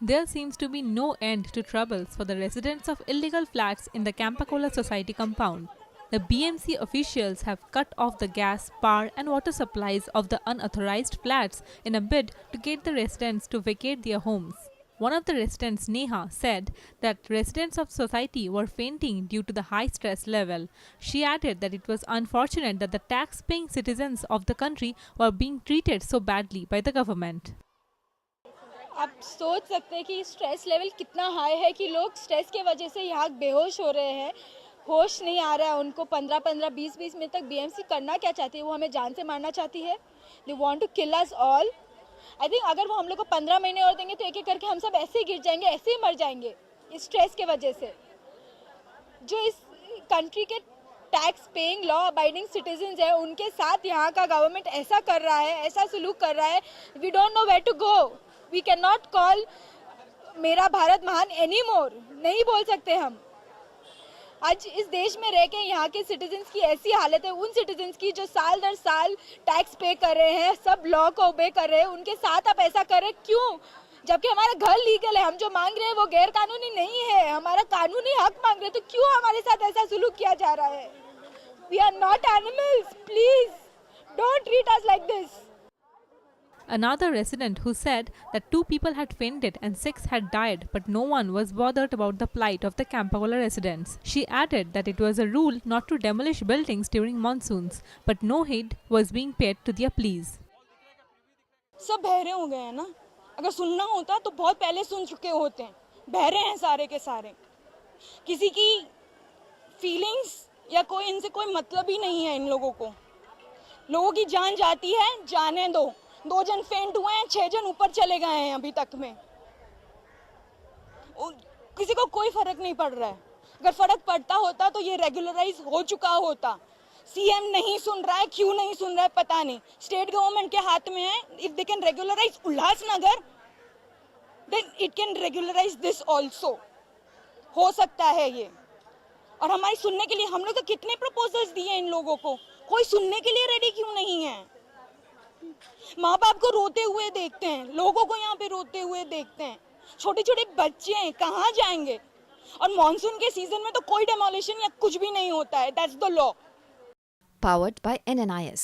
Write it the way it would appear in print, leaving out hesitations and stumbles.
There seems to be no end to troubles for the residents of illegal flats in the Campacola Society compound. The BMC officials have cut off the gas, power and water supplies of the unauthorized flats in a bid to get the residents to vacate their homes. One of the residents, Neha, said that residents of society were fainting due to the high stress level. She added that it was unfortunate that the tax-paying citizens of the country were being treated so badly by the government. आप सोच सकते हैं कि stress level कितना high है कि लोग stress के वजह से यहाँ बेहोश हो रहे हैं, होश नहीं आ रहा है उनको। 15-15, 20-20 मिनट तक बीएमसी करना क्या चाहती है? वो हमें जान से मारना चाहती है। They want to kill us all. I think अगर वो हम लोग को 15 महीने और देंगे तो एक एक करके हम सब ऐसे ही गिर जाएंगे, ऐसे ही मर जाएंगे इस स्ट्रेस के वजह से। जो इस कंट्री के tax paying law abiding citizens है उनके साथ यहाँ का गवर्नमेंट ऐसा कर रहा है, ऐसा सलूक कर रहा है। We don't know where to go. We can not call मेरा भारत महान एनी मोर। नहीं बोल सकते हम। आज इस देश में रह के यहाँ के सिटीजन्स की ऐसी हालत है, उन सिटीजन्स की जो साल दर साल टैक्स पे कर रहे हैं, सब लॉ को ओबे कर रहे हैं, उनके साथ आप ऐसा कर रहे हैं क्यों? जबकि हमारा घर लीगल है, हम जो मांग रहे हैं वो गैर कानूनी नहीं है, हमारा कानूनी हक मांग रहे हैं, तो क्यों हमारे साथ ऐसा सुलूक किया जा रहा है? We are not animals, please don't treat us like this. Another resident who said that 2 people had fainted and 6 had died, but no one was bothered about the plight of the Campacola residents. She added that it was a rule not to demolish buildings during monsoons, but no heed was being paid to their pleas. सब बहरे हो गए हैं ना। अगर सुनना होता तो बहुत पहले सुन चुके होते हैं। बहरे हैं सारे के सारे। किसी की फीलिंग्स या कोई इनसे कोई मतलब ही नहीं है इन लोगों को। लोगों की जान जाती है, जाने दो। 2 जन फेंट हुए हैं, 6 जन ऊपर चले गए हैं अभी तक में। किसी को कोई फर्क नहीं पड़ रहा है। अगर फर्क पड़ता होता तो ये रेगुलराइज हो चुका होता। सीएम नहीं सुन रहा है, क्यों नहीं सुन रहा है पता नहीं। स्टेट गवर्नमेंट के हाथ में है। If they can regularize Ulhasnagar, then it can regularize this also. हो सकता है ये। और हमारी सुनने के लिए हम लोग तो कितने प्रपोजल्स दिए इन लोगों को, कोई सुनने के लिए रेडी क्यों नहीं है? माँ बाप को रोते हुए देखते हैं, लोगों को यहाँ पे रोते हुए देखते हैं। छोटे छोटे बच्चे हैं, कहाँ जाएंगे? और मॉनसून के सीजन में तो कोई डेमोलिशन या कुछ भी नहीं होता है। That's the law. Powered by NNIS.